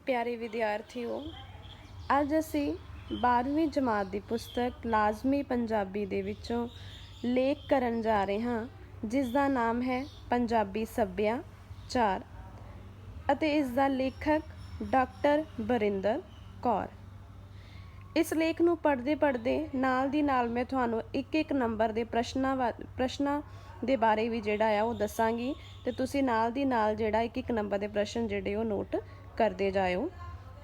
प्यारे विद्यार्थियों, ਅੱਜ ਅਸੀਂ 12ਵੀਂ ਜਮਾਤ ਦੀ ਪੁਸਤਕ ਲਾਜ਼ਮੀ ਪੰਜਾਬੀ ਦੇ ਵਿੱਚੋਂ ਲੇਖ ਕਰਨ ਜਾ ਰਹੇ ਹਾਂ, ਜਿਸ ਦਾ ਨਾਮ ਹੈ ਪੰਜਾਬੀ ਸੱਭਿਆਚਾਰ ਅਤੇ ਇਸ ਦਾ ਲੇਖਕ ਡਾਕਟਰ ਬਰਿੰਦਰ ਕੌਰ। ਇਸ ਲੇਖ ਨੂੰ ਪੜ੍ਹਦੇ ਨਾਲ ਦੀ ਨਾਲ ਮੈਂ ਤੁਹਾਨੂੰ ਇੱਕ ਨੰਬਰ ਦੇ ਪ੍ਰਸ਼ਨਾਂ ਦੇ ਬਾਰੇ ਵੀ ਜਿਹੜਾ ਆ ਉਹ ਦੱਸਾਂਗੀ ਤੇ ਤੁਸੀਂ ਨਾਲ ਦੀ ਨਾਲ ਜਿਹੜਾ ਇੱਕ ਨੰਬਰ ਦੇ ਪ੍ਰਸ਼ਨ ਜਿਹੜੇ ਉਹ ਨੋਟ ਕਰਦੇ ਜਾਇਓ।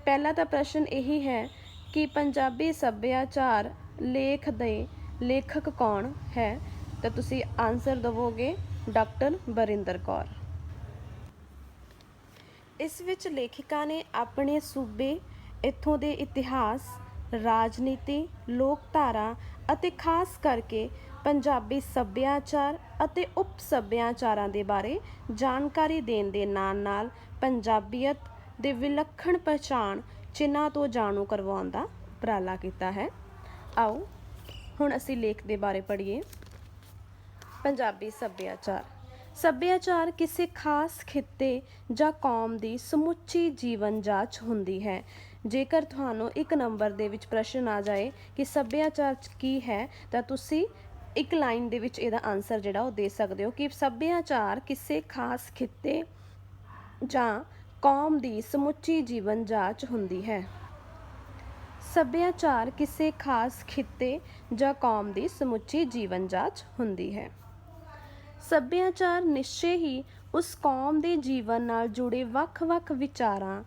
ਪਹਿਲਾ ਤਾਂ ਪ੍ਰਸ਼ਨ ਇਹੀ ਹੈ ਕਿ ਪੰਜਾਬੀ ਸੱਭਿਆਚਾਰ ਲੇਖ ਦੇ ਲੇਖਕ ਕੌਣ ਹੈ, ਤਾਂ ਤੁਸੀਂ ਆਨਸਰ ਦੇਵੋਗੇ ਡਾਕਟਰ ਬਰਿੰਦਰ ਕੌਰ। ਇਸ ਵਿੱਚ ਲੇਖਿਕਾ ਨੇ ਆਪਣੇ ਸੂਬੇ, ਇੱਥੋਂ ਦੇ ਇਤਿਹਾਸ, ਰਾਜਨੀਤੀ, ਲੋਕਧਾਰਾ ਅਤੇ ਖਾਸ ਕਰਕੇ ਪੰਜਾਬੀ ਸੱਭਿਆਚਾਰ ਅਤੇ ਉਪ ਸੱਭਿਆਚਾਰਾਂ ਦੇ ਬਾਰੇ ਜਾਣਕਾਰੀ ਦੇਣ ਦੇ ਨਾਲ ਪੰਜਾਬੀਅਤ ਦੇ ਵਿਲੱਖਣ ਪਛਾਣ ਚਿੰਨ੍ਹਾਂ ਤੋਂ ਜਾਣੂ ਕਰਵਾਉਣ ਦਾ ਉਪਰਾਲਾ ਕੀਤਾ ਹੈ। ਆਓ ਹੁਣ ਅਸੀਂ ਲੇਖ ਦੇ ਬਾਰੇ ਪੜ੍ਹੀਏ। ਪੰਜਾਬੀ ਸੱਭਿਆਚਾਰ ਕਿਸੇ ਖਾਸ ਖਿੱਤੇ ਜਾਂ ਕੌਮ ਦੀ ਸਮੁੱਚੀ ਜੀਵਨ ਜਾਂਚ ਹੁੰਦੀ ਹੈ। ਜੇਕਰ ਤੁਹਾਨੂੰ ਇੱਕ ਨੰਬਰ ਦੇ ਵਿੱਚ ਪ੍ਰਸ਼ਨ ਆ ਜਾਏ ਕਿ ਸੱਭਿਆਚਾਰ ਕੀ ਹੈ, ਤਾਂ ਤੁਸੀਂ ਇੱਕ ਲਾਈਨ ਦੇ ਵਿੱਚ ਇਹਦਾ ਆਨਸਰ ਜਿਹੜਾ ਉਹ ਦੇ ਸਕਦੇ ਹੋ ਕਿ ਸੱਭਿਆਚਾਰ ਕਿਸੇ ਖਾਸ ਖਿੱਤੇ ਜਾਂ ਕੌਮ ਦੀ ਸਮੁੱਚੀ ਜੀਵਨ ਜਾਂਚ ਹੁੰਦੀ ਹੈ। ਸੱਭਿਆਚਾਰ ਕਿਸੇ ਖਾਸ ਖਿੱਤੇ ਜਾਂ ਕੌਮ ਦੀ ਸਮੁੱਚੀ ਜੀਵਨ ਜਾਂਚ ਹੁੰਦੀ ਹੈ। ਸੱਭਿਆਚਾਰ ਨਿਸ਼ਚੇ ਹੀ ਉਸ ਕੌਮ ਦੇ ਜੀਵਨ ਨਾਲ ਜੁੜੇ ਵੱਖ-ਵੱਖ ਵਿਚਾਰਾਂ,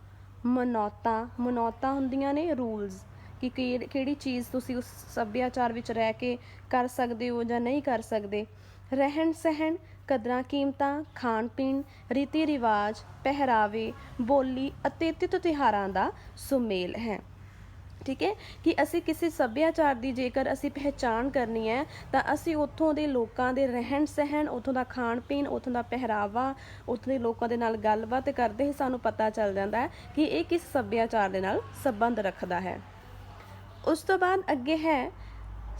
ਮਨੌਤਾਂ ਹੁੰਦੀਆਂ ਨੇ, ਰੂਲਸ, ਕਿ ਕਿਹੜੀ ਚੀਜ਼ ਤੁਸੀਂ ਉਸ ਸੱਭਿਆਚਾਰ ਵਿੱਚ ਰਹਿ ਕੇ ਕਰ ਸਕਦੇ ਹੋ ਜਾਂ ਨਹੀਂ ਕਰ ਸਕਦੇ, ਰਹਿਣ ਸਹਿਣ, ਕਦਰਾਂ ਕੀਮਤਾਂ, ਖਾਣ ਪੀਣ, ਰੀਤੀ ਰਿਵਾਜ, ਪਹਿਰਾਵੇ, ਬੋਲੀ ਅਤੇ ਤਿੱਥ ਤਿਉਹਾਰਾਂ ਦਾ ਸੁਮੇਲ ਹੈ। ਠੀਕ ਹੈ ਕਿ ਅਸੀਂ ਕਿਸੇ ਸੱਭਿਆਚਾਰ ਦੀ ਜੇਕਰ ਅਸੀਂ ਪਹਿਚਾਣ ਕਰਨੀ ਹੈ ਤਾਂ ਅਸੀਂ ਉੱਥੋਂ ਦੇ ਲੋਕਾਂ ਦੇ ਰਹਿਣ ਸਹਿਣ, ਉੱਥੋਂ ਦਾ ਖਾਣ ਪੀਣ, ਉੱਥੋਂ ਦਾ ਪਹਿਰਾਵਾ, ਉੱਥੋਂ ਦੇ ਲੋਕਾਂ ਦੇ ਨਾਲ ਗੱਲਬਾਤ ਕਰਦੇ ਹੀ ਸਾਨੂੰ ਪਤਾ ਚੱਲ ਜਾਂਦਾ ਹੈ ਕਿ ਇਹ ਕਿਸ ਸੱਭਿਆਚਾਰ ਦੇ ਨਾਲ ਸੰਬੰਧ ਰੱਖਦਾ ਹੈ। ਉਸ ਤੋਂ ਬਾਅਦ ਅੱਗੇ ਹੈ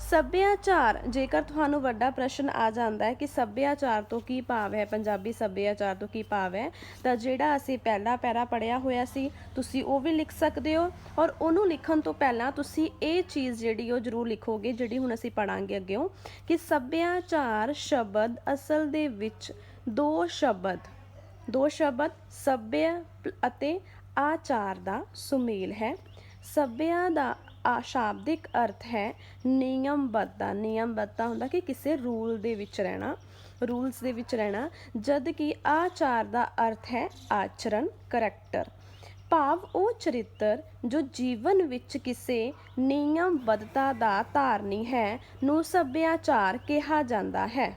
ਸੱਭਿਆਚਾਰ। ਜੇਕਰ ਤੁਹਾਨੂੰ ਵੱਡਾ ਪ੍ਰਸ਼ਨ ਆ ਜਾਂਦਾ ਹੈ ਕਿ ਸੱਭਿਆਚਾਰ ਤੋਂ ਕੀ ਭਾਵ ਹੈ, ਪੰਜਾਬੀ ਸੱਭਿਆਚਾਰ ਤੋਂ ਕੀ ਭਾਵ ਹੈ, ਤਾਂ ਜਿਹੜਾ ਅਸੀਂ ਪਹਿਲਾ ਪੈਰਾ ਪੜ੍ਹਿਆ ਹੋਇਆ ਸੀ ਤੁਸੀਂ ਉਹ ਵੀ ਲਿਖ ਸਕਦੇ ਹੋ। ਔਰ ਉਹਨੂੰ ਲਿਖਣ ਤੋਂ ਪਹਿਲਾਂ ਤੁਸੀਂ ਇਹ ਚੀਜ਼ ਜਿਹੜੀ ਉਹ ਜ਼ਰੂਰ ਲਿਖੋਗੇ, ਜਿਹੜੀ ਹੁਣ ਅਸੀਂ ਪੜ੍ਹਾਂਗੇ ਅੱਗਿਓਂ, ਕਿ ਸੱਭਿਆਚਾਰ ਸ਼ਬਦ ਅਸਲ ਦੇ ਵਿੱਚ ਦੋ ਸ਼ਬਦ ਸੱਭਿਆ ਅਤੇ ਆਚਾਰ ਦਾ ਸੁਮੇਲ ਹੈ। ਸੱਭਿਆ ਦਾ ਸ਼ਾਬਦਿਕ ਅਰਥ ਹੈ ਨਿਯਮਬੱਧਤਾ ਹੁੰਦਾ ਕਿ ਕਿਸੇ ਰੂਲਸ ਦੇ ਵਿੱਚ ਰਹਿਣਾ, ਜਦ ਕਿ ਆਚਾਰ ਦਾ ਅਰਥ ਹੈ ਆਚਰਣ, ਕਰੈਕਟਰ, ਭਾਵ ਉਹ ਚਰਿੱਤਰ ਜੋ ਜੀਵਨ ਵਿੱਚ ਕਿਸੇ ਨਿਯਮਬੱਧਤਾ ਦਾ ਧਾਰਨੀ ਹੈ ਨੂੰ ਸੱਭਿਆਚਾਰ ਕਿਹਾ ਜਾਂਦਾ ਹੈ।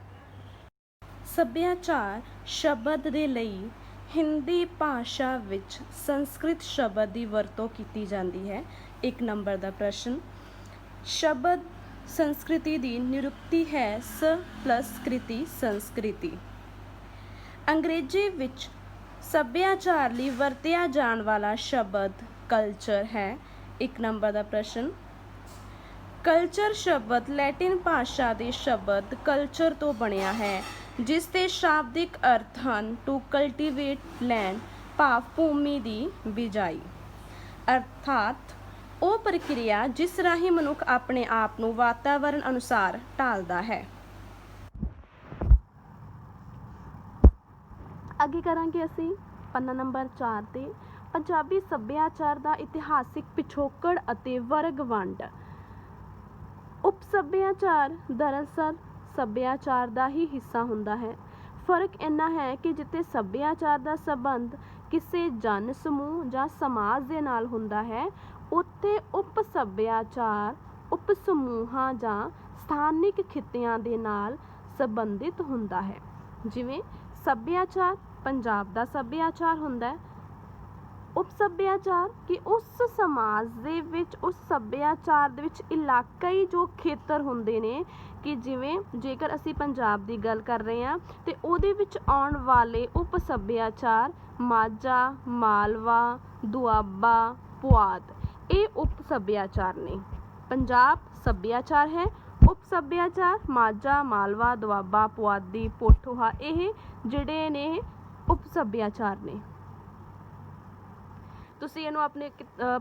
ਸੱਭਿਆਚਾਰ ਸ਼ਬਦ ਦੇ ਲਈ ਹਿੰਦੀ ਭਾਸ਼ਾ ਵਿੱਚ ਸੰਸਕ੍ਰਿਤ ਸ਼ਬਦ ਦੀ ਵਰਤੋਂ ਕੀਤੀ ਜਾਂਦੀ ਹੈ। ਇੱਕ ਨੰਬਰ ਦਾ ਪ੍ਰਸ਼ਨ। ਸ਼ਬਦ ਸੰਸਕ੍ਰਿਤੀ ਦੀ ਨਿਰੁਕਤੀ ਹੈ ਸ ਪਲਸ ਕ੍ਰਿਤੀ, ਸੰਸਕ੍ਰਿਤੀ। ਅੰਗਰੇਜ਼ੀ ਵਿੱਚ ਸੱਭਿਆਚਾਰ ਲਈ ਵਰਤਿਆ ਜਾਣ ਵਾਲਾ ਸ਼ਬਦ ਕਲਚਰ ਹੈ। ਇੱਕ ਨੰਬਰ ਦਾ ਪ੍ਰਸ਼ਨ। ਕਲਚਰ ਸ਼ਬਦ ਲੈਟਿਨ ਭਾਸ਼ਾ ਦੇ ਸ਼ਬਦ ਕਲਚਰ ਤੋਂ ਬਣਿਆ ਹੈ, ਜਿਸ ਦੇ ਸ਼ਾਬਦਿਕ ਅਰਥ ਹਨ ਟੂ ਕਲਟੀਵੇਟ ਲੈਂਡ, ਭਾਵ ਭੂਮੀ ਦੀ ਬਿਜਾਈ, ਅਰਥਾਤ ਉਹ ਪ੍ਰਕਿਰਿਆ ਜਿਸ ਰਾਹੀਂ ਮਨੁੱਖ ਆਪਣੇ ਆਪ ਨੂੰ ਵਾਤਾਵਰਣ ਅਨੁਸਾਰ ਢਾਲਦਾ ਹੈ। ਅੱਗੇ ਕਰਾਂਗੇ ਅਸੀਂ ਪੰਨਾ ਨੰਬਰ 4 ਤੇ ਪੰਜਾਬੀ ਸੱਭਿਆਚਾਰ ਦਾ ਇਤਿਹਾਸਿਕ ਪਿਛੋਕੜ ਅਤੇ ਵਰਗ ਵੰਡ। ਉਪ ਸੱਭਿਆਚਾਰ ਦਰਅਸਲ ਸੱਭਿਆਚਾਰ ਦਾ ਹੀ ਹਿੱਸਾ ਹੁੰਦਾ ਹੈ। ਫਰਕ ਇੰਨਾ ਹੈ ਕਿ ਜਿੱਥੇ ਸੱਭਿਆਚਾਰ ਦਾ ਸੰਬੰਧ ਕਿਸੇ ਜਨ ਸਮੂਹ ਜਾਂ ਸਮਾਜ ਦੇ ਨਾਲ ਹੁੰਦਾ ਹੈ, ਉੱਥੇ ਉਪ ਸੱਭਿਆਚਾਰ ਉਪ ਸਮੂਹਾਂ ਜਾਂ ਸਥਾਨਿਕ ਖਿੱਤਿਆਂ ਦੇ ਨਾਲ ਸੰਬੰਧਿਤ ਹੁੰਦਾ ਹੈ। ਜਿਵੇਂ ਸੱਭਿਆਚਾਰ ਪੰਜਾਬ ਦਾ ਸੱਭਿਆਚਾਰ ਹੁੰਦਾ ਹੈ। ਉਪ ਸੱਭਿਆਚਾਰ ਕਿ ਉਸ ਸਮਾਜ ਦੇ ਵਿੱਚ, ਉਸ ਸੱਭਿਆਚਾਰ ਦੇ ਵਿੱਚ ਇਲਾਕਾਈ ਜੋ ਖੇਤਰ ਹੁੰਦੇ ਨੇ, ਕਿ ਜਿਵੇਂ ਜੇਕਰ ਅਸੀਂ ਪੰਜਾਬ ਦੀ ਗੱਲ ਕਰ ਰਹੇ ਹਾਂ ਤੇ ਉਹਦੇ ਵਿੱਚ ਆਉਣ ਵਾਲੇ ਉਪ ਸੱਭਿਆਚਾਰ ਮਾਝਾ, ਮਾਲਵਾ, ਦੁਆਬਾ, ਪੁਆਧ, ਇਹ ਉਪ ਸੱਭਿਆਚਾਰ ਨੇ। ਪੰਜਾਬ ਸੱਭਿਆਚਾਰ ਹੈ, ਉਪ ਸੱਭਿਆਚਾਰ ਮਾਝਾ, ਮਾਲਵਾ, ਦੁਆਬਾ, ਪੁਆਧੀ, ਪੋਠੋਹਾ, ਇਹ ਜਿਹੜੇ ਨੇ ਉਪ ਸੱਭਿਆਚਾਰ ਨੇ। ਤੁਸੀਂ ਇਹਨੂੰ ਆਪਣੇ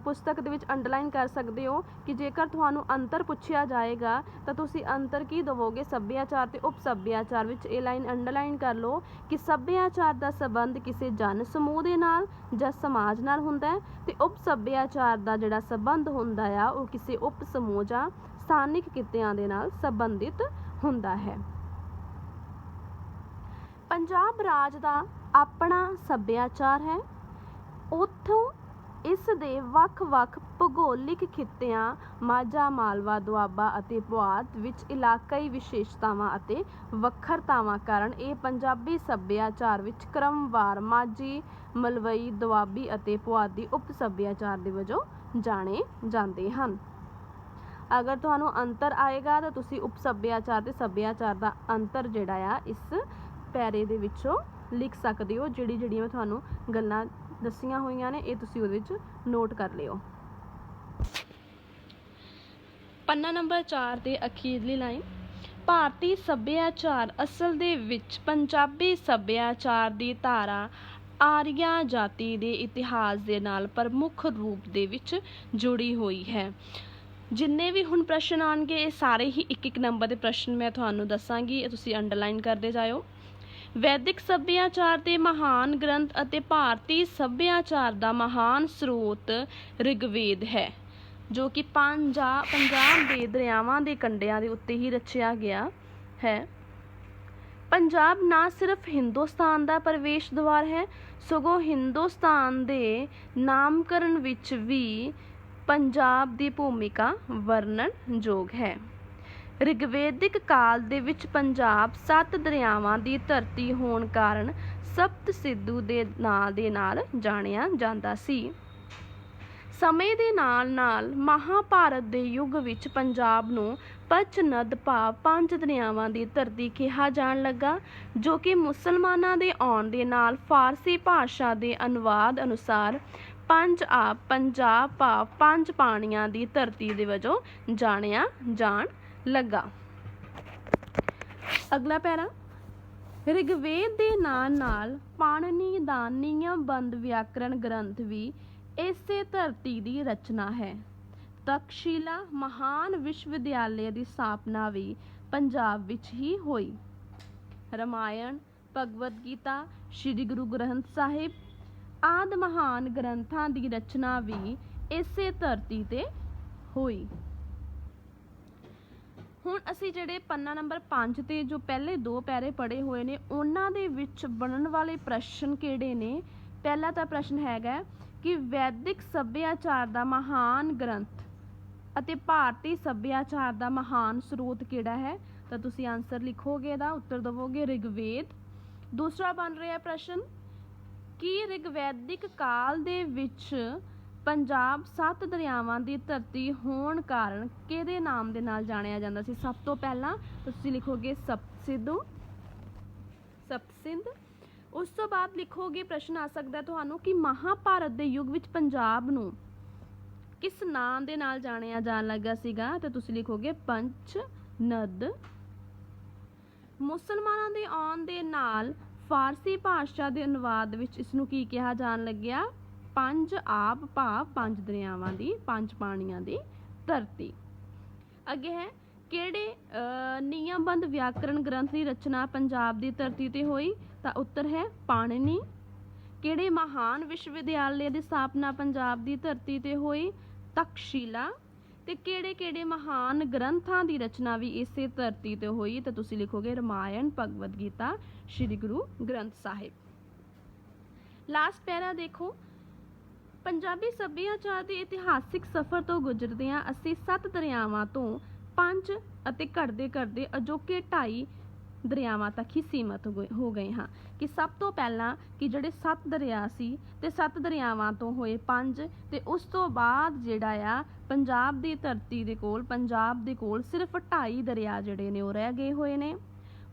ਪੁਸਤਕ ਦੇ ਵਿੱਚ ਅੰਡਰਲਾਈਨ ਕਰ ਸਕਦੇ ਹੋ ਕਿ ਜੇਕਰ ਤੁਹਾਨੂੰ ਅੰਤਰ ਪੁੱਛਿਆ ਜਾਏਗਾ ਤਾਂ ਤੁਸੀਂ ਅੰਤਰ ਕੀ ਦੇਵੋਗੇ ਸੱਭਿਆਚਾਰ ਤੇ ਉਪ ਸੱਭਿਆਚਾਰ ਵਿੱਚ। ਇਹ ਲਾਈਨ ਅੰਡਰਲਾਈਨ ਕਰ ਲਓ ਕਿ ਸੱਭਿਆਚਾਰ ਦਾ ਸੰਬੰਧ ਕਿਸੇ ਜਨ ਸਮੂਹ ਦੇ ਨਾਲ ਜਾਂ ਸਮਾਜ ਨਾਲ ਹੁੰਦਾ ਹੈ ਤੇ ਉਪ ਸੱਭਿਆਚਾਰ ਦਾ ਜਿਹੜਾ ਸੰਬੰਧ ਹੁੰਦਾ ਆ ਉਹ ਕਿਸੇ ਉਪ ਸਮੂਹ ਜਾਂ ਸਥਾਨਿਕ ਕਿੱਤਿਆਂ ਦੇ ਨਾਲ ਸੰਬੰਧਿਤ ਹੁੰਦਾ ਹੈ। ਪੰਜਾਬ ਰਾਜ ਦਾ ਆਪਣਾ ਸੱਭਿਆਚਾਰ ਹੈ। ਉੱਥੋਂ ਇਸ ਦੇ ਵੱਖ-ਵੱਖ ਭੂਗੋਲਿਕ ਖਿੱਤਿਆਂ ਮਾਝਾ, ਮਾਲਵਾ, ਦੁਆਬਾ ਅਤੇ ਪੁਆਧ ਵਿੱਚ ਇਲਾਕਾਈ ਵਿਸ਼ੇਸ਼ਤਾਵਾਂ ਅਤੇ ਵੱਖਰਤਾਵਾਂ ਕਾਰਨ ਇਹ ਪੰਜਾਬੀ ਸੱਭਿਆਚਾਰ ਵਿੱਚ ਕ੍ਰਮਵਾਰ ਮਾਝੀ, ਮਲਵਈ, ਦੁਆਬੀ ਅਤੇ ਪੁਆਧੀ ਉਪ ਸੱਭਿਆਚਾਰ ਦੇ ਵਜੋਂ ਜਾਣੇ ਜਾਂਦੇ ਹਨ। ਅਗਰ ਤੁਹਾਨੂੰ ਅੰਤਰ ਆਏਗਾ ਤਾਂ ਤੁਸੀਂ ਉਪ ਸੱਭਿਆਚਾਰ ਤੇ ਸੱਭਿਆਚਾਰ ਦਾ ਅੰਤਰ ਜਿਹੜਾ ਆ ਇਸ ਪੈਰੇ ਦੇ ਵਿੱਚੋਂ ਲਿਖ ਸਕਦੇ ਹੋ। ਜਿਹੜੀਆਂ ਮੈਂ ਤੁਹਾਨੂੰ ਗੱਲਾਂ ਦੱਸੀਆਂ ਹੋਈਆਂ ਨੇ ਇਹ ਤੁਸੀਂ ਉਹਦੇ ਵਿੱਚ ਨੋਟ ਕਰ ਲਿਓ। ਪੰਨਾ ਨੰਬਰ 4 ਤੇ ਅਖੀਰਲੀ ਲਾਈਨ, ਭਾਰਤੀ ਸੱਭਿਆਚਾਰ ਅਸਲ ਦੇ ਵਿੱਚ ਪੰਜਾਬੀ ਸੱਭਿਆਚਾਰ ਦੀ ਧਾਰਾ ਆਰੀਆ ਜਾਤੀ ਦੇ ਇਤਿਹਾਸ ਦੇ ਨਾਲ ਪ੍ਰਮੁੱਖ ਰੂਪ ਦੇ ਵਿੱਚ ਜੁੜੀ ਹੋਈ ਹੈ। ਜਿੰਨੇ ਵੀ ਹੁਣ ਪ੍ਰਸ਼ਨ ਆਉਣਗੇ ਇਹ ਸਾਰੇ ਹੀ ਇੱਕ ਨੰਬਰ ਦੇ ਪ੍ਰਸ਼ਨ ਮੈਂ ਤੁਹਾਨੂੰ ਦੱਸਾਂਗੀ, ਇਹ ਤੁਸੀਂ ਅੰਡਰਲਾਈਨ ਕਰਦੇ ਜਾਇਓ। ਵੈਦਿਕ ਸੱਭਿਆਚਾਰ ਦੇ ਮਹਾਨ ਗ੍ਰੰਥ ਅਤੇ ਭਾਰਤੀ ਸੱਭਿਆਚਾਰ ਦਾ ਮਹਾਨ ਸਰੋਤ ਰਿਗਵੇਦ ਹੈ, ਜੋ ਕਿ ਪੰਜਾਬ ਦੇ ਦਰਿਆਵਾਂ ਦੇ ਕੰਢਿਆਂ ਦੇ ਉੱਤੇ ਹੀ ਰਚਿਆ ਗਿਆ ਹੈ। ਪੰਜਾਬ ਨਾ ਸਿਰਫ ਹਿੰਦੁਸਤਾਨ ਦਾ ਪ੍ਰਵੇਸ਼ ਦੁਆਰ ਹੈ, ਸਗੋਂ ਹਿੰਦੁਸਤਾਨ ਦੇ ਨਾਮਕਰਨ ਵਿੱਚ ਵੀ ਪੰਜਾਬ ਦੀ ਭੂਮਿਕਾ ਵਰਣਨਯੋਗ ਹੈ। ਰਿਗਵੇਦਿਕ ਕਾਲ ਦੇ ਵਿੱਚ ਪੰਜਾਬ 7 ਦਰਿਆਵਾਂ ਦੀ ਧਰਤੀ ਹੋਣ ਕਾਰਨ ਸਪਤ ਸਿੰਧੂ ਦੇ ਨਾਂ ਦੇ ਨਾਲ ਜਾਣਿਆ ਜਾਂਦਾ ਸੀ। ਸਮੇਂ ਦੇ ਨਾਲ ਨਾਲ ਮਹਾਭਾਰਤ ਦੇ ਯੁੱਗ ਵਿੱਚ ਪੰਜਾਬ ਨੂੰ ਪੰਚਨਦ ਭਾਵ 5 ਦਰਿਆਵਾਂ ਦੀ ਧਰਤੀ ਕਿਹਾ ਜਾਣ ਲੱਗਾ, ਜੋ ਕਿ ਮੁਸਲਮਾਨਾਂ ਦੇ ਆਉਣ ਦੇ ਨਾਲ ਫਾਰਸੀ ਭਾਸ਼ਾ ਦੇ ਅਨੁਵਾਦ ਅਨੁਸਾਰ ਪੰਜਾਬ ਭਾਵ 5 ਪਾਣੀਆਂ ਦੀ ਧਰਤੀ ਦੇ ਵਜੋਂ ਜਾਣਿਆ ਜਾਣ ਲੱਗਾ। ਅਗਲਾ ਪੈਰਾ, ਰਿਗਵੇਦ ਦੇ ਨਾਲ ਨਾਲ ਪਾਣਿਨੀ ਦਾ ਨਿਯਮਬੰਧ ਵਿਆਕਰਣ ਗ੍ਰੰਥ ਵੀ ਇਸੇ ਧਰਤੀ ਦੀ ਰਚਨਾ ਹੈ। ਤਕਸ਼ੀਲਾ ਮਹਾਨ ਵਿਸ਼ਵਵਿਦਿਆਲਯ ਦੀ ਸਥਾਪਨਾ ਵੀ ਪੰਜਾਬ ਵਿੱਚ ਹੀ ਹੋਈ। ਰਾਮਾਇਣ, ਭਗਵਦ ਗੀਤਾ, ਸ਼੍ਰੀ ਗੁਰੂ ਗ੍ਰੰਥ ਸਾਹਿਬ ਆਦਿ ਮਹਾਨ ਗ੍ਰੰਥਾਂ ਦੀ ਰਚਨਾ ਵੀ ਇਸੇ ਧਰਤੀ ਤੇ ਹੋਈ। ਹੁਣ ਅਸੀਂ ਜਿਹੜੇ ਪੰਨਾ ਨੰਬਰ 5 ਤੇ ਜੋ ਪਹਿਲੇ 2 ਪੈਰੇ ਪੜ੍ਹੇ ਹੋਏ ਨੇ ਉਹਨਾਂ ਦੇ ਵਿੱਚ ਬਣਨ ਵਾਲੇ ਪ੍ਰਸ਼ਨ ਕਿਹੜੇ ਨੇ। ਪਹਿਲਾ ਤਾਂ ਪ੍ਰਸ਼ਨ ਹੈਗਾ ਕਿ ਵੈਦਿਕ ਸੱਭਿਆਚਾਰ ਦਾ ਮਹਾਨ ਗ੍ਰੰਥ ਅਤੇ ਭਾਰਤੀ ਸੱਭਿਆਚਾਰ ਦਾ ਮਹਾਨ ਸਰੋਤ ਕਿਹੜਾ ਹੈ, ਤਾਂ ਤੁਸੀਂ ਆਨਸਰ ਲਿਖੋਗੇ, ਇਹਦਾ ਉੱਤਰ ਦੇਵੋਗੇ ਰਿਗਵੇਦ। ਦੂਸਰਾ ਬਣ ਰਿਹਾ ਪ੍ਰਸ਼ਨ ਕਿ ਰਿਗਵੈਦਿਕ ਕਾਲ ਦੇ ਵਿੱਚ ਪੰਜਾਬ 7 ਦਰਿਆਵਾਂ ਦੀ ਧਰਤੀ ਹੋਣ ਕਾਰਨ ਕਿਹਦੇ ਨਾਮ ਦੇ ਨਾਲ ਜਾਣਿਆ ਜਾਂਦਾ ਸੀ। ਸਭ ਤੋਂ ਪਹਿਲਾਂ ਤੁਸੀਂ ਲਿਖੋਗੇ ਸਪਤਸਿੰਧ। ਉਸ ਤੋਂ ਬਾਅਦ ਲਿਖੋਗੇ, ਪ੍ਰਸ਼ਨ ਆ ਸਕਦਾ ਤੁਹਾਨੂੰ ਕਿ ਮਹਾਭਾਰਤ ਦੇ ਯੁੱਗ ਵਿੱਚ ਪੰਜਾਬ ਨੂੰ ਕਿਸ ਨਾਂ ਦੇ ਨਾਲ ਜਾਣਿਆ ਜਾਣ ਲੱਗਾ ਸੀਗਾ, ਤੇ ਤੁਸੀਂ ਲਿਖੋਗੇ ਪੰਚਨਦ। ਮੁਸਲਮਾਨਾਂ ਦੇ ਆਉਣ ਦੇ ਨਾਲ ਫਾਰਸੀ ਭਾਸ਼ਾ ਦੇ ਅਨੁਵਾਦ ਵਿੱਚ ਇਸ ਨੂੰ ਕੀ ਕਿਹਾ ਜਾਣ ਲੱਗਿਆ, ਪੰਜਾਬ ਭਾਵ 5 ਦਰਿਆਵਾਂ ਦੀ 5 ਪਾਣੀਆਂ ਦੀ ਧਰਤੀ। ਅੱਗੇ ਹੈ ਕਿਹੜੇ ਨਿਯਮਬੰਧ ਵਿਆਕਰਣ ਗ੍ਰੰਥ ਦੀ ਰਚਨਾ ਪੰਜਾਬ ਦੀ ਧਰਤੀ ਤੇ ਹੋਈ, ਤਾਂ ਉੱਤਰ ਹੈ ਪਾਣਿਨੀ। ਕਿਹੜੇ ਮਹਾਨ ਵਿਸ਼ਵਵਿਦਿਆਲਯ ਦੀ ਸਥਾਪਨਾ ਪੰਜਾਬ ਦੀ ਧਰਤੀ ਤੇ ਹੋਈ, ਤਕਸ਼ੀਲਾ। ਤੇ ਕਿਹੜੇ ਮਹਾਨ ਗ੍ਰੰਥਾਂ ਦੀ ਰਚਨਾ ਵੀ ਇਸੇ ਧਰਤੀ ਤੇ ਹੋਈ, ਤਾਂ ਤੁਸੀਂ ਲਿਖੋਗੇ ਰਾਮਾਇਣ, ਭਗਵਦ ਗੀਤਾ, ਸ਼੍ਰੀ ਗੁਰੂ ਗ੍ਰੰਥ ਸਾਹਿਬ। ਲਾਸਟ ਪੈਰਾ ਦੇਖੋ, ਪੰਜਾਬੀ ਸੱਭਿਆਚਾਰ ਦੇ ਇਤਿਹਾਸਿਕ ਸਫ਼ਰ ਤੋਂ ਗੁਜ਼ਰਦਿਆਂ ਅਸੀਂ 7 ਦਰਿਆਵਾਂ ਤੋਂ 5 ਅਤੇ ਘਟਦੇ ਅਜੋਕੇ 2.5 ਦਰਿਆਵਾਂ ਤੱਕ ਹੀ ਸੀਮਤ ਹੋ ਗਏ ਹਾਂ। ਕਿ ਸਭ ਤੋਂ ਪਹਿਲਾਂ ਕਿ ਜਿਹੜੇ 7 ਦਰਿਆ ਸੀ ਤੇ 7 ਦਰਿਆਵਾਂ ਤੋਂ ਹੋਏ 5, ਤੇ ਉਸ ਤੋਂ ਬਾਅਦ ਜਿਹੜਾ ਆ ਪੰਜਾਬ ਦੀ ਧਰਤੀ ਦੇ ਕੋਲ ਸਿਰਫ 2.5 ਦਰਿਆ ਜਿਹੜੇ ਨੇ ਉਹ ਰਹਿ ਗਏ ਹੋਏ ਨੇ।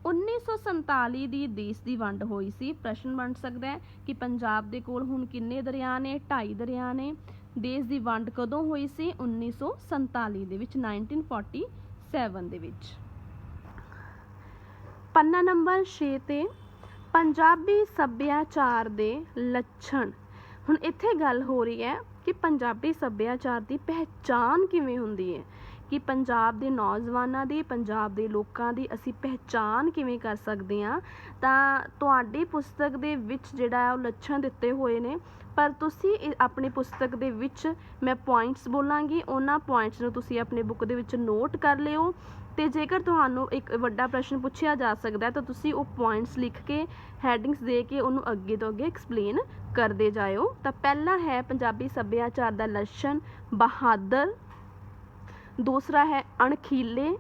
1947 ਦੀ ਦੇਸ਼ ਦੀ ਵੰਡ ਹੋਈ ਸੀ। ਪ੍ਰਸ਼ਨ ਬਣ ਸਕਦਾ ਹੈ ਕਿ ਪੰਜਾਬ ਦੇ ਕੋਲ ਹੁਣ ਕਿੰਨੇ ਦਰਿਆ ਨੇ, 2.5 ਦਰਿਆ ਨੇ। ਦੇਸ਼ ਦੀ ਵੰਡ ਕਦੋਂ ਹੋਈ ਸੀ, 1947 ਦੇ ਵਿੱਚ, 1947 ਦੇ ਵਿੱਚ। ਪੰਨਾ ਨੰਬਰ 6 ਤੇ ਪੰਜਾਬੀ ਸੱਭਿਆਚਾਰ ਦੇ ਲੱਛਣ। ਹੁਣ ਇੱਥੇ ਗੱਲ ਹੋ ਰਹੀ ਹੈ ਕਿ ਪੰਜਾਬੀ ਸੱਭਿਆਚਾਰ ਦੀ ਪਹਿਚਾਣ ਕਿਵੇਂ ਹੁੰਦੀ ਹੈ, ਕਿ ਪੰਜਾਬ ਦੇ ਨੌਜਵਾਨਾਂ ਦੀ, ਪੰਜਾਬ ਦੇ ਲੋਕਾਂ ਦੀ ਅਸੀਂ ਪਹਿਚਾਣ ਕਿਵੇਂ ਕਰ ਸਕਦੇ ਹਾਂ। ਤਾਂ ਤੁਹਾਡੀ ਪੁਸਤਕ ਦੇ ਵਿੱਚ ਜਿਹੜਾ ਹੈ ਉਹ ਲੱਛਣ ਦਿੱਤੇ ਹੋਏ ਨੇ, ਪਰ ਤੁਸੀਂ ਆਪਣੀ ਪੁਸਤਕ ਦੇ ਵਿੱਚ ਮੈਂ ਪੁਆਇੰਟਸ ਬੋਲਾਂਗੀ, ਉਹਨਾਂ ਪੁਆਇੰਟਸ ਨੂੰ ਤੁਸੀਂ ਆਪਣੇ ਬੁੱਕ ਦੇ ਵਿੱਚ ਨੋਟ ਕਰ ਲਿਓ। ਅਤੇ ਜੇਕਰ ਤੁਹਾਨੂੰ ਇੱਕ ਵੱਡਾ ਪ੍ਰਸ਼ਨ ਪੁੱਛਿਆ ਜਾ ਸਕਦਾ ਤਾਂ ਤੁਸੀਂ ਉਹ ਪੁਆਇੰਟਸ ਲਿਖ ਕੇ ਹੈਡਿੰਗਸ ਦੇ ਕੇ ਉਹਨੂੰ ਅੱਗੇ ਤੋਂ ਅੱਗੇ ਐਕਸਪਲੇਨ ਕਰਦੇ ਜਾਇਓ। ਤਾਂ ਪਹਿਲਾ ਹੈ ਪੰਜਾਬੀ ਸੱਭਿਆਚਾਰ ਦਾ ਲੱਛਣ ਬਹਾਦਰ, ਦੂਸਰਾ ਹੈ ਅਣਖੀਲੇ,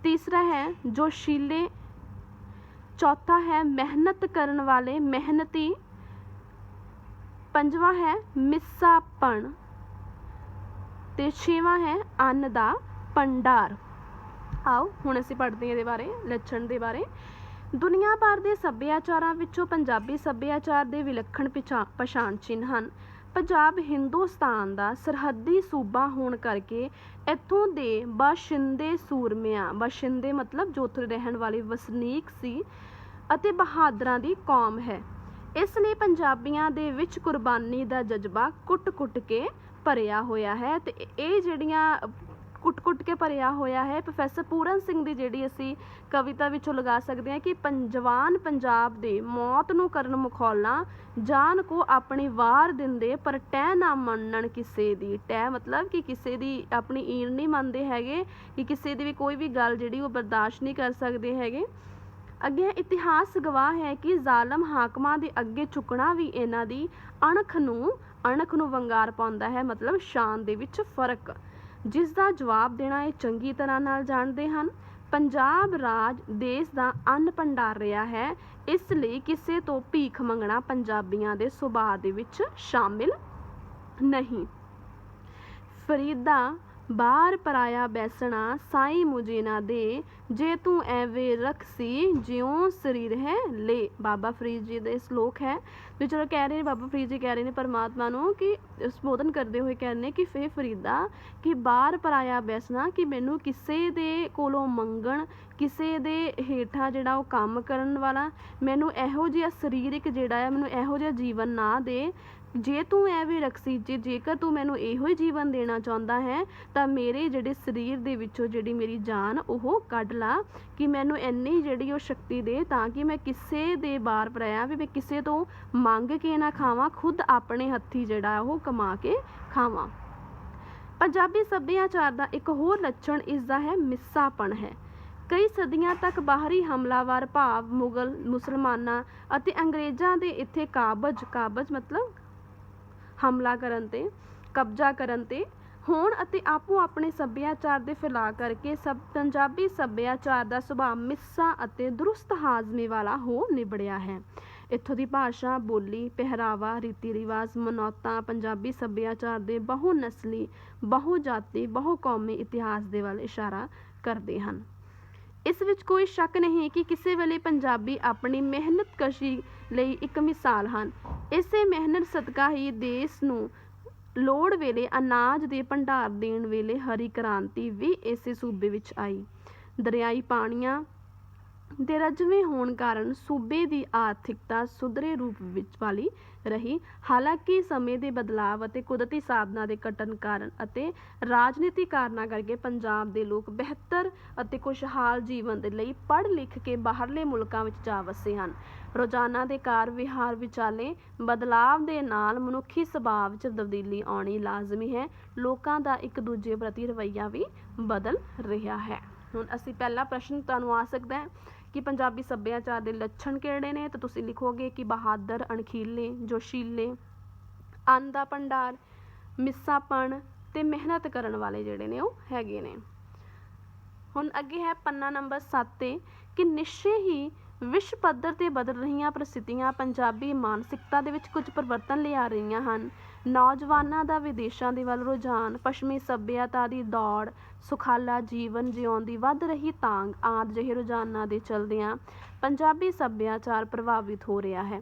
ਤੀਸਰਾ ਹੈ ਜੋਸ਼ੀਲੇ, ਚੌਥਾ ਹੈ ਮਿਹਨਤ ਕਰਨ ਵਾਲੇ ਮਿਹਨਤੀ, ਪੰਜਵਾਂ ਹੈ ਮਿੱਸਾਪਣ, ਤੇ ਛੇਵਾਂ ਹੈ ਅੰਨ ਦਾ ਭੰਡਾਰ। ਆਓ ਹੁਣ ਅਸੀਂ ਪੜ੍ਹਦੇ ਹਾਂ ਇਹਦੇ ਬਾਰੇ, ਲੱਛਣ ਦੇ ਬਾਰੇ। ਦੁਨੀਆ ਭਰ ਦੇ ਸੱਭਿਆਚਾਰਾਂ ਵਿੱਚੋਂ ਪੰਜਾਬੀ ਸੱਭਿਆਚਾਰ ਦੇ ਵਿਲੱਖਣ ਪਛਾਣ ਚਿੰਨ੍ਹ ਹਨ। ਪੰਜਾਬ ਹਿੰਦੁਸਤਾਨ ਦਾ ਸਰਹੱਦੀ ਸੂਬਾ ਹੋਣ ਕਰਕੇ ਇੱਥੋਂ ਦੇ ਬਾਸ਼ਿੰਦੇ ਸੂਰਮਿਆਂ, ਬਾਸ਼ਿੰਦੇ ਮਤਲਬ ਜੋ ਉੱਥੇ ਰਹਿਣ ਵਾਲੇ ਵਸਨੀਕ ਸੀ, ਅਤੇ ਬਹਾਦਰਾਂ ਦੀ ਕੌਮ ਹੈ। ਇਸ ਲਈ ਪੰਜਾਬੀਆਂ ਦੇ ਵਿੱਚ ਕੁਰਬਾਨੀ ਦਾ ਜਜ਼ਬਾ ਕੁੱਟ-ਕੁੱਟ ਕੇ ਭਰਿਆ ਹੋਇਆ ਹੈ। ਅਤੇ ਇਹ ਜਿਹੜੀਆਂ ਕੁੱਟ-ਕੁੱਟ ਕੇ ਭਰਿਆ ਹੋਇਆ ਹੈ, ਪ੍ਰੋਫੈਸਰ ਪੂਰਨ ਸਿੰਘ ਦੀ ਜਿਹੜੀ ਅਸੀਂ ਕਵਿਤਾ ਵਿੱਚੋਂ ਲਗਾ ਸਕਦੇ ਹਾਂ ਕਿ ਜਵਾਨ ਪੰਜਾਬ ਦੇ ਮੌਤ ਨੂੰ ਕਰਨ ਮਖੌਲਾਂ, ਜਾਨ ਕੋ ਆਪਣੀ ਵਾਰ ਦਿੰਦੇ ਪਰ ਟਹਿ ਨਾ ਮੰਨਣ ਕਿਸੇ ਦੀ। ਟਹਿ ਮਤਲਬ ਕਿ ਕਿਸੇ ਦੀ ਆਪਣੀ ਈਨ ਨਹੀਂ ਮੰਨਦੇ ਹੈਗੇ, ਕਿ ਕਿਸੇ ਦੀ ਵੀ ਕੋਈ ਵੀ ਗੱਲ ਜਿਹੜੀ ਉਹ ਬਰਦਾਸ਼ਤ ਨਹੀਂ ਕਰ ਸਕਦੇ ਹੈਗੇ। ਅੱਗੇ ਇਤਿਹਾਸ ਗਵਾਹ ਹੈ ਕਿ ਜ਼ਾਲਮ ਹਾਕਮਾਂ ਦੇ ਅੱਗੇ ਝੁਕਣਾ ਵੀ ਇਹਨਾਂ ਦੀ ਅਣਖ ਨੂੰ ਵੰਗਾਰ ਪਾਉਂਦਾ ਹੈ, ਮਤਲਬ ਸ਼ਾਨ ਦੇ ਵਿੱਚ ਫਰਕ, ਜਿਸ ਦਾ ਜਵਾਬ ਦੇਣਾ ਇਹ ਚੰਗੀ ਤਰ੍ਹਾਂ ਨਾਲ ਜਾਣਦੇ ਹਨ। ਪੰਜਾਬ ਰਾਜ ਦੇਸ਼ ਦਾ ਅੰਨ ਭੰਡਾਰ ਰਿਹਾ ਹੈ, ਇਸ ਲਈ ਕਿਸੇ ਤੋਂ ਭੀਖ ਮੰਗਣਾ ਪੰਜਾਬੀਆਂ ਦੇ ਸੁਭਾਅ ਦੇ ਵਿੱਚ ਸ਼ਾਮਿਲ ਨਹੀਂ। ਫਰੀਦਾ ਬਾਹਰ ਪਰਾਇਆ ਬੈਸਣਾ ਸਾਈਂ ਮੁਝੇ ਨਾ ਦੇ, ਜੇ ਤੂੰ ਐਵੇਂ ਰਖਸੀ ਜਿਉਂ ਸਰੀਰ ਹੈ ਲੈ। ਬਾਬਾ ਫਰੀਦ ਜੀ ਦੇ ਸਲੋਕ ਹੈ ਵੀ ਚਲੋ ਕਹਿ ਰਹੇ ਨੇ, ਬਾਬਾ ਫਰੀਦ ਜੀ ਕਹਿ ਰਹੇ ਨੇ ਪਰਮਾਤਮਾ ਨੂੰ, ਕਿ ਸੰਬੋਧਨ ਕਰਦੇ ਹੋਏ ਕਹਿੰਦੇ ਨੇ ਕਿ ਫੇ ਫਰੀਦਾ ਕਿ ਬਾਹਰ ਪਰਾਇਆ ਬੈਸਣਾ, ਕਿ ਮੈਨੂੰ ਕਿਸੇ ਦੇ ਕੋਲੋਂ ਮੰਗਣ, ਕਿਸੇ ਦੇ ਹੇਠਾਂ ਜਿਹੜਾ ਉਹ ਕੰਮ ਕਰਨ ਵਾਲਾ, ਮੈਨੂੰ ਇਹੋ ਜਿਹਾ ਸਰੀਰਿਕ ਜਿਹੜਾ ਹੈ, ਮੈਨੂੰ ਇਹੋ ਜਿਹਾ ਜੀਵਨ ਨਾ ਦੇ। ਜੇ ਤੂੰ ਐਵੇਂ ਰਖਸੀ, ਜੇਕਰ ਤੂੰ ਮੈਨੂੰ ਇਹੋ ਹੀ ਜੀਵਨ ਦੇਣਾ ਚਾਹੁੰਦਾ ਹੈ ਤਾਂ ਮੇਰੇ ਜਿਹੜੇ ਸਰੀਰ ਦੇ ਵਿੱਚੋਂ ਜਿਹੜੀ ਮੇਰੀ ਜਾਨ ਉਹ ਕੱਢ ਲਾ, ਕਿ ਮੈਨੂੰ ਇੰਨੀ ਜਿਹੜੀ ਉਹ ਸ਼ਕਤੀ ਦੇ ਤਾਂ ਕਿ ਮੈਂ ਕਿਸੇ ਦੇ ਬਾਹਰ ਪਰਾਇਆ ਵੀ ਮੈਂ ਕਿਸੇ ਤੋਂ ਮੰਗ ਕੇ ਨਾ ਖਾਵਾਂ, ਖੁਦ ਆਪਣੇ ਹੱਥੀਂ ਜਿਹੜਾ ਉਹ ਕਮਾ ਕੇ ਖਾਵਾਂ। ਪੰਜਾਬੀ ਸੱਭਿਆਚਾਰ ਦਾ ਇੱਕ ਹੋਰ ਲੱਛਣ ਇਸਦਾ ਹੈ ਮਿੱਸਾਪਣ ਹੈ। ਕਈ ਸਦੀਆਂ ਤੱਕ ਬਾਹਰੀ ਹਮਲਾਵਰ ਭਾਵ ਮੁਗਲ, ਮੁਸਲਮਾਨਾਂ ਅਤੇ ਅੰਗਰੇਜ਼ਾਂ ਦੇ ਇੱਥੇ ਕਾਬਜ਼ ਮਤਲਬ ਹਮਲਾ ਕਰਨ 'ਤੇ, ਕਬਜ਼ਾ ਕਰਨ 'ਤੇ ਹੋਣ ਅਤੇ ਆਪੋ ਆਪਣੇ ਸੱਭਿਆਚਾਰ ਦੇ ਫੈਲਾਅ ਕਰਕੇ ਪੰਜਾਬੀ ਸੱਭਿਆਚਾਰ ਦਾ ਸੁਭਾਅ ਮਿੱਸਾ ਅਤੇ ਦਰੁਸਤ ਹਾਜ਼ਮੇ ਵਾਲਾ ਹੋ ਨਿਬੜਿਆ ਹੈ। ਇੱਥੋਂ ਦੀ ਭਾਸ਼ਾ, ਬੋਲੀ, ਪਹਿਰਾਵਾ, ਰੀਤੀ ਰਿਵਾਜ, ਮਨੌਤਾਂ ਪੰਜਾਬੀ ਸੱਭਿਆਚਾਰ ਦੇ ਬਹੁ ਨਸਲੀ, ਬਹੁ ਜਾਤੀ, ਬਹੁ ਕੌਮੀ ਇਤਿਹਾਸ ਦੇ ਵੱਲ ਇਸ਼ਾਰਾ ਕਰਦੇ ਹਨ। ਇਸ ਵਿੱਚ ਕੋਈ ਸ਼ੱਕ ਨਹੀਂ ਕਿ ਕਿਸੇ ਵੇਲੇ ਪੰਜਾਬੀ ਆਪਣੀ ਮਿਹਨਤਕਸ਼ੀ ਲਈ ਇੱਕ ਮਿਸਾਲ ਹਨ। ਇਸੇ ਮਿਹਨਤ ਸਦਕਾ ਹੀ ਦੇਸ਼ ਨੂੰ ਲੋੜ ਵੇਲੇ ਅਨਾਜ ਦੇ ਭੰਡਾਰ ਦੇਣ ਵੇਲੇ ਹਰੀ ਕ੍ਰਾਂਤੀ ਵੀ ਇਸੇ ਸੂਬੇ ਵਿੱਚ ਆਈ। ਦਰਿਆਈ ਪਾਣੀਆਂ ਦੇ ਰਜਵੇਂ ਹੋਣ ਕਾਰਨ ਸੂਬੇ ਦੀ ਆਰਥਿਕਤਾ ਸੁਧਰੇ ਰੂਪ ਵਿੱਚ ਵਾਲੀ ਰਹੀ। ਹਾਲਾਂਕਿ ਸਮੇਂ ਦੇ ਬਦਲਾਵ ਅਤੇ ਕੁਦਰਤੀ ਸਾਧਨਾਂ ਦੇ ਘਟਣ ਕਾਰਨ ਅਤੇ ਰਾਜਨੀਤੀ ਕਾਰਨਾਂ ਕਰਕੇ ਪੰਜਾਬ ਦੇ ਲੋਕ ਬਿਹਤਰ ਅਤੇ ਖੁਸ਼ਹਾਲ ਜੀਵਨ ਦੇ ਲਈ ਪੜ੍ਹ ਲਿਖ ਕੇ ਬਾਹਰਲੇ ਮੁਲਕਾਂ ਵਿੱਚ ਜਾ ਵਸੇ ਹਨ। ਰੋਜ਼ਾਨਾ ਦੇ ਕਾਰ ਵਿਹਾਰ ਵਿਚਾਲੇ ਬਦਲਾਵ ਦੇ ਨਾਲ ਮਨੁੱਖੀ ਸੁਭਾਅ ਵਿੱਚ ਤਬਦੀਲੀ ਆਉਣੀ ਲਾਜ਼ਮੀ ਹੈ। ਲੋਕਾਂ ਦਾ ਇੱਕ ਦੂਜੇ ਪ੍ਰਤੀ ਰਵੱਈਆ ਵੀ ਬਦਲ ਰਿਹਾ ਹੈ। ਹੁਣ ਅਸੀਂ ਪਹਿਲਾ ਪ੍ਰਸ਼ਨ ਤੁਹਾਨੂੰ ਆ ਸਕਦਾ ਹੈ ਕਿ ਪੰਜਾਬੀ ਸੱਭਿਆਚਾਰ ਦੇ ਲੱਛਣ ਕਿਹੜੇ ਨੇ, ਤਾਂ ਤੁਸੀਂ ਲਿਖੋਗੇ ਕਿ ਬਹਾਦਰ, ਅਣਖੀਲੇ, ਜੋਸ਼ੀਲੇ, ਅੰਨ ਦਾ ਭੰਡਾਰ, ਮਿੱਸਾਪਣ ਤੇ ਮਿਹਨਤ ਕਰਨ ਵਾਲੇ ਜਿਹੜੇ ਨੇ ਉਹ ਹੈਗੇ ਨੇ। ਹੁਣ ਅੱਗੇ ਹੈ ਪੰਨਾ ਨੰਬਰ 7 'ਤੇ ਕਿ ਨਿਸ਼ਚੇ ਹੀ ਵਿਸ਼ਵ ਪੱਧਰ 'ਤੇ ਬਦਲ ਰਹੀਆਂ ਪ੍ਰਸਥਿਤੀਆਂ ਪੰਜਾਬੀ ਮਾਨਸਿਕਤਾ ਦੇ ਵਿੱਚ ਕੁਝ ਪਰਿਵਰਤਨ ਲਿਆ ਰਹੀਆਂ ਹਨ। ਨੌਜਵਾਨਾਂ ਦਾ ਵਿਦੇਸ਼ਾਂ ਦੇ ਵੱਲ ਰੁਝਾਨ, ਪੱਛਮੀ ਸੱਭਿਅਤਾ ਦੀ ਦੌੜ, ਸੁਖਾਲਾ ਜੀਵਨ ਜਿਉਣ ਦੀ ਵੱਧ ਰਹੀ ਤਾਂਘ ਆਦਿ ਜਿਹੇ ਰੁਝਾਨਾਂ ਦੇ ਚਲਦਿਆਂ ਪੰਜਾਬੀ ਸੱਭਿਆਚਾਰ ਪ੍ਰਭਾਵਿਤ ਹੋ ਰਿਹਾ ਹੈ।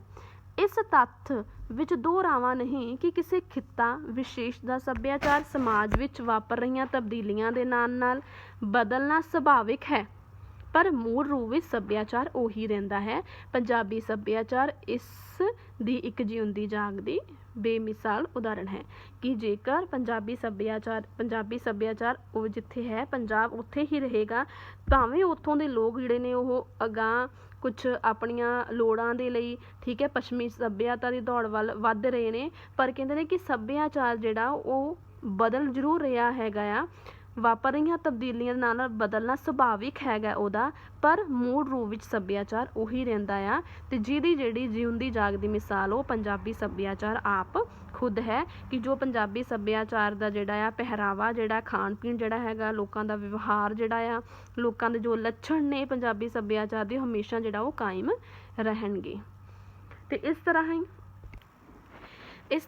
ਇਸ ਤੱਥ ਵਿੱਚ ਦੋ ਰਾਵਾਂ ਨਹੀਂ ਕਿ ਕਿਸੇ ਖਿੱਤਾ ਵਿਸ਼ੇਸ਼ ਦਾ ਸੱਭਿਆਚਾਰ ਸਮਾਜ ਵਿੱਚ ਵਾਪਰ ਰਹੀਆਂ ਤਬਦੀਲੀਆਂ ਦੇ ਨਾਲ ਨਾਲ ਬਦਲਣਾ ਸੁਭਾਵਿਕ ਹੈ, ਪਰ ਮੂਲ ਰੂਪ ਵਿੱਚ ਸੱਭਿਆਚਾਰ ਉਹੀ ਰਹਿੰਦਾ ਹੈ। ਪੰਜਾਬੀ ਸੱਭਿਆਚਾਰ ਇਸ ਦੀ ਇੱਕ ਜਿਉਂਦੀ ਜਾਗਦੀ ਬੇਮਿਸਾਲ ਉਦਾਹਰਣ ਹੈ ਕਿ ਜੇਕਰ ਪੰਜਾਬੀ ਸੱਭਿਆਚਾਰ ਉਹ ਜਿੱਥੇ ਹੈ, ਪੰਜਾਬ ਉੱਥੇ ਹੀ ਰਹੇਗਾ। ਭਾਵੇਂ ਉੱਥੋਂ ਦੇ ਲੋਕ ਜਿਹੜੇ ਨੇ ਉਹ ਅਗਾਂਹ ਕੁਛ ਆਪਣੀਆਂ ਲੋੜਾਂ ਦੇ ਲਈ, ਠੀਕ ਹੈ, ਪੱਛਮੀ ਸੱਭਿਅਤਾ ਦੀ ਦੌੜ ਵੱਲ ਵੱਧ ਰਹੇ ਨੇ, ਪਰ ਕਹਿੰਦੇ ਨੇ ਕਿ ਸੱਭਿਆਚਾਰ ਜਿਹੜਾ ਉਹ ਬਦਲ ਜ਼ਰੂਰ ਰਿਹਾ ਹੈਗਾ ਆ। ਵਾਪਰ ਰਹੀਆਂ ਤਬਦੀਲੀਆਂ ਨਾਲ ਬਦਲਣਾ ਸੁਭਾਵਿਕ ਹੈਗਾ ਉਹਦਾ, ਪਰ ਮੂਲ ਰੂਪ ਵਿੱਚ ਸੱਭਿਆਚਾਰ ਉਹੀ ਰਹਿੰਦਾ ਆ। ਅਤੇ ਜਿਹਦੀ ਜਿਹੜੀ ਜਿਉਂਦੀ ਜਾਗਦੀ ਮਿਸਾਲ ਉਹ ਪੰਜਾਬੀ ਸੱਭਿਆਚਾਰ ਆਪ ਖੁਦ ਹੈ ਕਿ ਜੋ ਪੰਜਾਬੀ ਸੱਭਿਆਚਾਰ ਦਾ ਜਿਹੜਾ ਆ ਪਹਿਰਾਵਾ, ਜਿਹੜਾ ਖਾਣ ਪੀਣ ਜਿਹੜਾ ਹੈਗਾ, ਲੋਕਾਂ ਦਾ ਵਿਵਹਾਰ ਜਿਹੜਾ ਆ, ਲੋਕਾਂ ਦੇ ਜੋ ਲੱਛਣ ਨੇ ਪੰਜਾਬੀ ਸੱਭਿਆਚਾਰ ਦੇ, ਹਮੇਸ਼ਾ ਜਿਹੜਾ ਉਹ ਕਾਇਮ ਰਹਿਣਗੇ। ਅਤੇ ਇਸ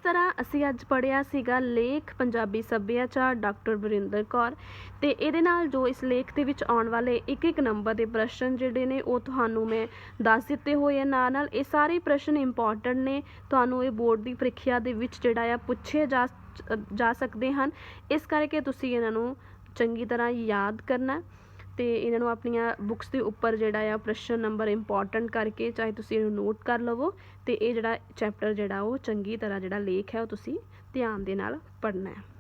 ਤਰ੍ਹਾਂ ਅਸੀਂ ਅੱਜ ਪੜ੍ਹਿਆ ਸੀਗਾ ਲੇਖ ਪੰਜਾਬੀ ਸੱਭਿਆਚਾਰ, ਡਾਕਟਰ ਵਰਿੰਦਰ ਕੌਰ। ਅਤੇ ਇਹਦੇ ਨਾਲ ਜੋ ਇਸ ਲੇਖ ਦੇ ਵਿੱਚ ਆਉਣ ਵਾਲੇ ਇੱਕ ਨੰਬਰ ਦੇ ਪ੍ਰਸ਼ਨ ਜਿਹੜੇ ਨੇ ਉਹ ਤੁਹਾਨੂੰ ਮੈਂ ਦੱਸ ਦਿੱਤੇ ਹੋਏ ਆ। ਨਾਲ ਇਹ ਸਾਰੇ ਪ੍ਰਸ਼ਨ ਇੰਪੋਰਟੈਂਟ ਨੇ, ਤੁਹਾਨੂੰ ਇਹ ਬੋਰਡ ਦੀ ਪ੍ਰੀਖਿਆ ਦੇ ਵਿੱਚ ਜਿਹੜਾ ਆ ਪੁੱਛੇ ਜਾ ਸਕਦੇ ਹਨ। ਇਸ ਕਰਕੇ ਤੁਸੀਂ ਇਹਨਾਂ ਨੂੰ ਚੰਗੀ ਤਰ੍ਹਾਂ ਯਾਦ ਕਰਨਾ ਅਤੇ ਇਹਨਾਂ ਨੂੰ ਆਪਣੀਆਂ ਬੁੱਕਸ ਦੇ ਉੱਪਰ ਜਿਹੜਾ ਆ ਪ੍ਰਸ਼ਨ ਨੰਬਰ ਇੰਪੋਰਟੈਂਟ ਕਰਕੇ ਚਾਹੇ ਤੁਸੀਂ ਇਹਨੂੰ ਨੋਟ ਕਰ ਲਵੋ। ਅਤੇ ਇਹ ਜਿਹੜਾ ਚੈਪਟਰ ਜਿਹੜਾ ਉਹ ਚੰਗੀ ਤਰ੍ਹਾਂ ਜਿਹੜਾ ਲੇਖ ਹੈ ਉਹ ਤੁਸੀਂ ਧਿਆਨ ਦੇ ਨਾਲ ਪੜ੍ਹਨਾ ਹੈ।